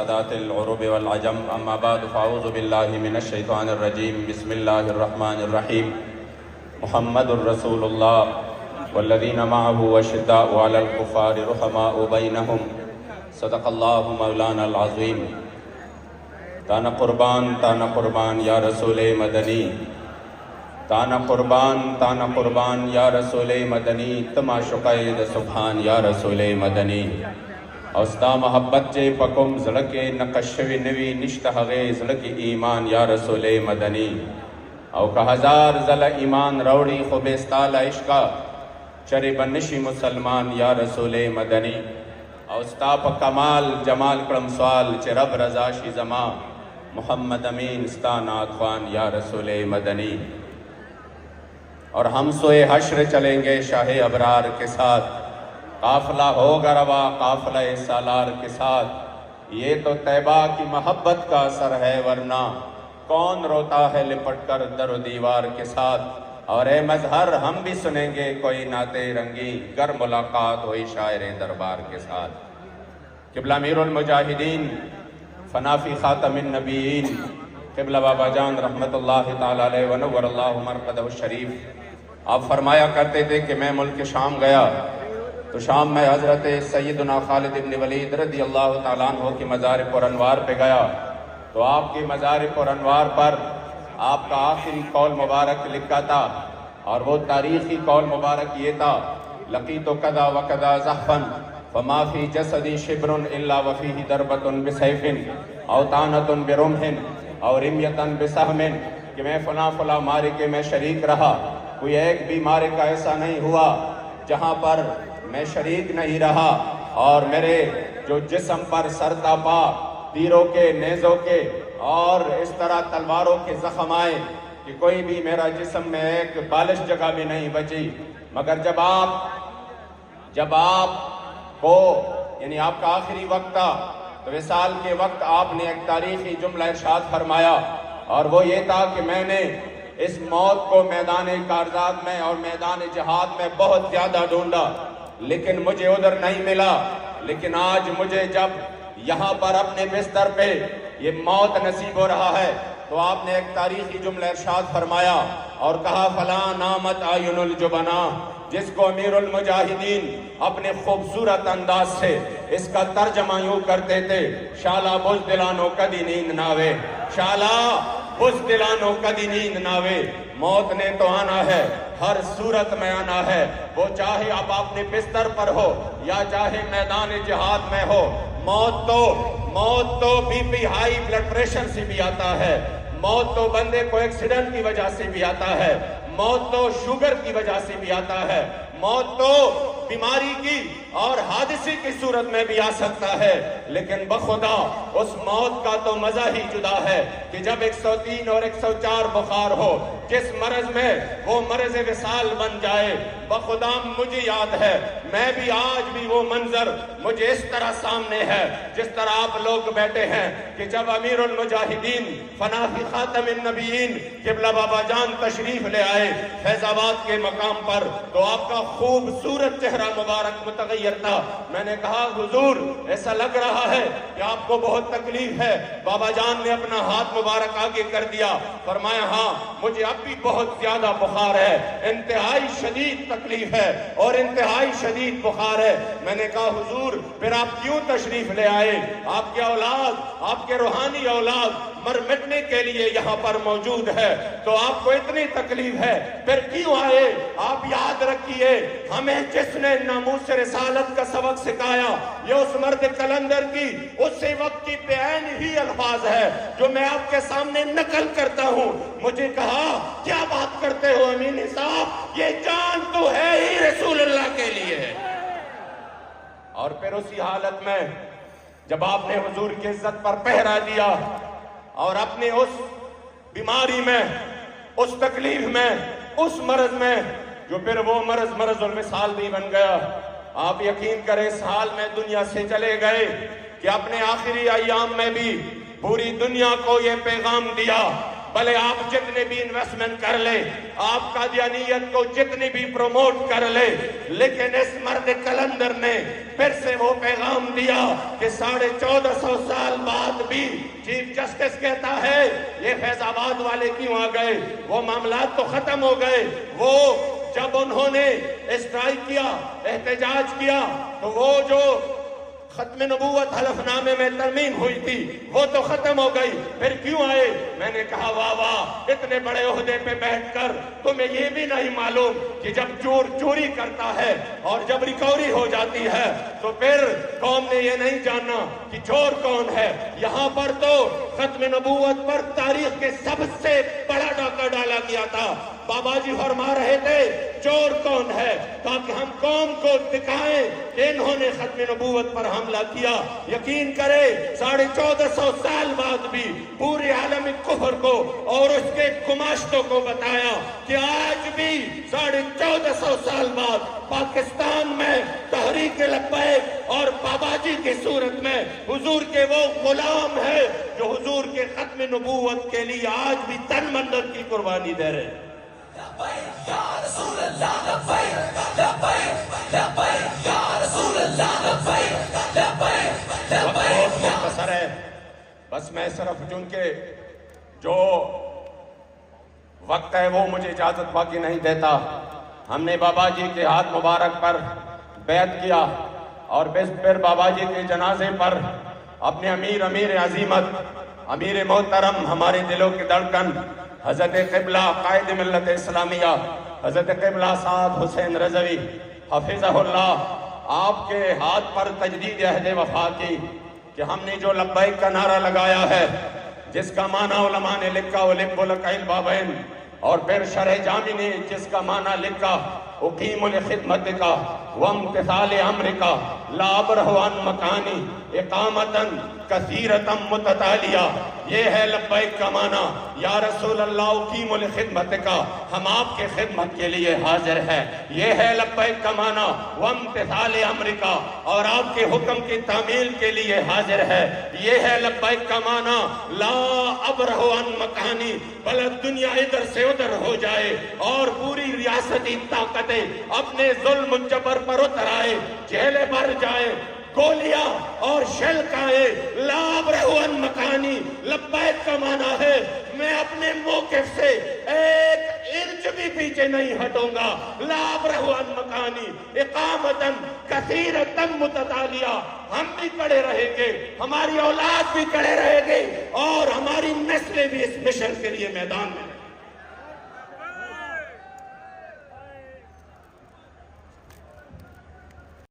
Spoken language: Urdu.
سادات العرب والعجم اما بعد فاعوذ باللہ من الشیطان الرجیم بسم اللہ الرحمن الرحیم محمد الرسول اللہ والذین معه اشداء علی الکفار رحماء بینہم صدق اللہ مولانا العظیم۔ تانا قربان یا رسول مدنی، تانا قربان یا رسول مدنی، تما شقید سبحان یا رسول مدنی۔ اوستا محبت جے پکم زڑکے نقشوی نوی نشتہغے زڑکی ایمان یا رسول مدنی۔ او کہ ہزار زل ایمان روڑی خوبستال عشقہ چرے بنشی مسلمان یا رسول مدنی۔ اوستا پا کمال جمال کرم سوال چے رب رضا شی زمان محمد امین ستانات خوان یا رسول مدنی۔ اور ہم سوئے حشر چلیں گے شاہ ابرار کے ساتھ، قافلہ ہوگا روا قافلہ سالار کے ساتھ۔ یہ تو طیبہ کی محبت کا اثر ہے، ورنہ کون روتا ہے لپٹ کر در و دیوار کے ساتھ۔ اور اے مظہر ہم بھی سنیں گے کوئی نعت رنگی گر ملاقات ہوئی شاعر دربار کے ساتھ۔ قبلہ امیر المجاہدین فنافی خاتم النبیین قبلہ بابا جان رحمت اللہ تعالی علیہ ونور اللہ مرقدہ الشریف، آپ فرمایا کرتے تھے کہ میں ملک شام گیا تو شام میں حضرت سیدنا خالد بن ولید رضی اللہ تعالیٰ عنہ کی مزار پر انوار پہ گیا تو آپ کی مزار پر انوار پر آپ کا آخری قول مبارک لکھا تھا، اور وہ تاریخی قول مبارک یہ تھا: لقیت کذا و کذا زحفا فما فی جسدی شبر الا وفیہ دربت بسیف او طعنۃ برمح او رمیۃ بسہم، کہ میں فلاں مارکے میں شریک رہا، کوئی ایک بھی مارکہ ایسا نہیں ہوا جہاں پر میں شریک نہیں رہا، اور میرے جو جسم پر سرتا پا تیروں کے، نیزوں کے اور اس طرح تلواروں کے زخم آئے کہ کوئی بھی میرا جسم میں ایک بالش جگہ بھی نہیں بچی، مگر جب آپ کو یعنی آپ کا آخری وقت تھا تو وصال کے وقت آپ نے ایک تاریخی جملہ ارشاد فرمایا، اور وہ یہ تھا کہ میں نے اس موت کو میدان کارزات میں اور میدان جہاد میں بہت زیادہ ڈھونڈا لیکن مجھے ادھر نہیں ملا، لیکن آج مجھے جب یہاں پر اپنے بستر پہ یہ موت نصیب ہو رہا ہے تو آپ نے ایک تاریخی جملہ ارشاد فرمایا اور کہا: فلاں نامت آئین الجبنا، جس کو امیر المجاہدین اپنے خوبصورت انداز سے اس کا ترجمہ یوں کرتے تھے: شالا بزدلانو کدی نیند ناوے، شالا بزدلانو کدی نیند ناوے۔ موت نے تو آنا ہے، ہر صورت میں آنا ہے، وہ چاہے اب اپنے بستر پر ہو یا چاہے میدان جہاد میں ہو۔ موت تو B P high blood pressure سے بھی آتا ہے، موت تو بندے کو ایکسیڈنٹ کی وجہ سے بھی آتا ہے، موت تو شوگر کی وجہ سے بھی آتا ہے، موت تو بیماری کی اور حادثے کی صورت میں بھی آ سکتا ہے، لیکن بخدا اس موت کا تو مزہ ہی جدا ہے کہ جب 103 اور 104 بخار ہو، جس مرض میں وہ مرض وصال بن جائے۔ بخدا مجھے یاد ہے، میں بھی آج بھی وہ منظر مجھے اس طرح سامنے ہے جس طرح آپ لوگ بیٹھے ہیں کہ جب امیر المجاہدین فنافی خاتم النبیین قبلہ بابا جان تشریف لے آئے فیض آباد کے مقام پر تو آپ کا خوبصورت چہرہ مبارک متغیر تھا۔ میں نے کہا: حضور ایسا لگ رہا ہے کہ آپ کو بہت تکلیف ہے۔ بابا جان نے اپنا ہاتھ مبارک آگے کر دیا، فرمایا: ہاں مجھے اب بھی بہت زیادہ بخار ہے، انتہائی شدید تکلیف ہے اور انتہائی شدید بخار ہے۔ میں نے کہا: حضور پھر آپ کیوں تشریف لے آئے؟ آپ کے اولاد، آپ کے روحانی اولاد مر مٹنے کے لیے یہاں پر موجود ہے، تو آپ کو اتنی تکلیف ہے، پھر کیوں آئے؟ آپ یاد رکھیے، ہمیں جس نے ناموس رسالت کا سبق سکھایا یہ اس مرد کلندر کی اسی وقت کی بے عین ہی الفاظ ہے جو میں آپ کے سامنے نقل کرتا ہوں۔ مجھے کہا: کیا بات کرتے ہو امین صاحب، یہ جان تو ہے ہی رسول اللہ کے لیے۔ اور پھر اسی حالت میں جب آپ نے حضور کی عزت پر پہرا دیا اور اپنے اس بیماری میں، اس تکلیف میں، اس مرض میں جو پھر وہ مرض الوصال بھی بن گیا، آپ یقین کریں اس حال میں دنیا سے چلے گئے کہ اپنے آخری ایام میں بھی پوری دنیا کو یہ پیغام دیا بھلے آپ جتنے بھی انویسٹمنٹ کر لیں، آپ قادیانیت کو جتنی بھی پروموٹ کر لیں، لیکن اس مرد کلندر نے پھر سے وہ پیغام دیا کہ 1450 سال بعد بھی چیف جسٹس کہتا ہے یہ فیض آباد والے کیوں آ گئے؟ وہ معاملات تو ختم ہو گئے۔ وہ جب انہوں نے اسٹرائک کیا، احتجاج کیا، تو وہ جو ختم نبوت حلف نامے میں ترمیم ہوئی تھی وہ تو ختم ہو گئی، پھر کیوں آئے؟ میں نے کہا واہ واہ، اتنے بڑے عہدے پہ بیٹھ کر تمہیں یہ بھی نہیں معلوم کہ جب چور چوری کرتا ہے اور جب ریکوری ہو جاتی ہے تو پھر قوم نے یہ نہیں جاننا کہ چور کون ہے۔ یہاں پر تو ختم نبوت پر تاریخ کے سب سے بڑا ڈاکہ ڈالا گیا تھا۔ بابا جی فرما رہے تھے چور کون ہے، تاکہ ہم قوم کو دکھائیں کہ انہوں نے ختم نبوت پر حملہ کیا۔ یقین کرے 1450 سال بعد بھی پورے عالم کفر کو اور اس کے گماشتوں کو بتایا کہ آج بھی 1450 سال بعد پاکستان میں تحریک لبیک اور بابا جی کی صورت میں حضور کے وہ غلام ہیں جو حضور کے ختم نبوت کے لیے آج بھی تن منت کی قربانی دے رہے ہیں۔ بہت مختصر ہے، بس میں صرف چونکہ جو وقت ہے وہ مجھے اجازت باقی نہیں دیتا۔ ہم نے بابا جی کے ہاتھ مبارک پر بیعت کیا اور پھر بابا جی کے جنازے پر اپنے امیر عظیمت، امیر محترم، ہمارے دلوں کی دھڑکن حضرت قبلہ قائد ملت اسلامیہ حضرت قبلہ سعد حسین رضوی حفظہ اللہ، آپ کے ہاتھ پر تجدید عہد وفا کی کہ ہم نے جو لبیک کا نعرہ لگایا ہے، جس کا معنی علماء نے لکھا وَلِبُّ لَكَ الْبَابَيْن، اور پھر شرح جامی نے جس کا معنی لکھا اقیم لخدمتک وامتثال امرک لا ابرح عن مکانی اقامتاً کثیرتاً متتالیہ۔ یہ ہے لبیک کا معنی، یا رسول اللہ اقیم لخدمتک، ہم آپ کے خدمت کے لیے حاضر ہیں۔ یہ ہے لبیک کا معنی وامتثال امرک، اور آپ کے حکم کی تعمیل کے لیے حاضر ہے۔ یہ ہے لبیک کا معنی لا ابرح عن مکانی، بلد دنیا ادھر سے ادھر ہو جائے اور پوری ریاستی طاقتیں اپنے ظلم جبر پر اتر آئے، جیلیں بھر جائے، گولیاں اور شل کھائے، لا ابرح عن مکانی۔ لبیک کا معنی ہے میں اپنے موقف سے ایک انچ بھی پیچھے نہیں ہٹوں گا، لا ابرح عن مکانی اقامتاً کثیرتاً متتالیہ۔ ہم بھی کڑے رہیں گے، ہماری اولاد بھی کڑے رہے گی، اور ہماری نسلیں بھی اس مشن کے لیے میدان میں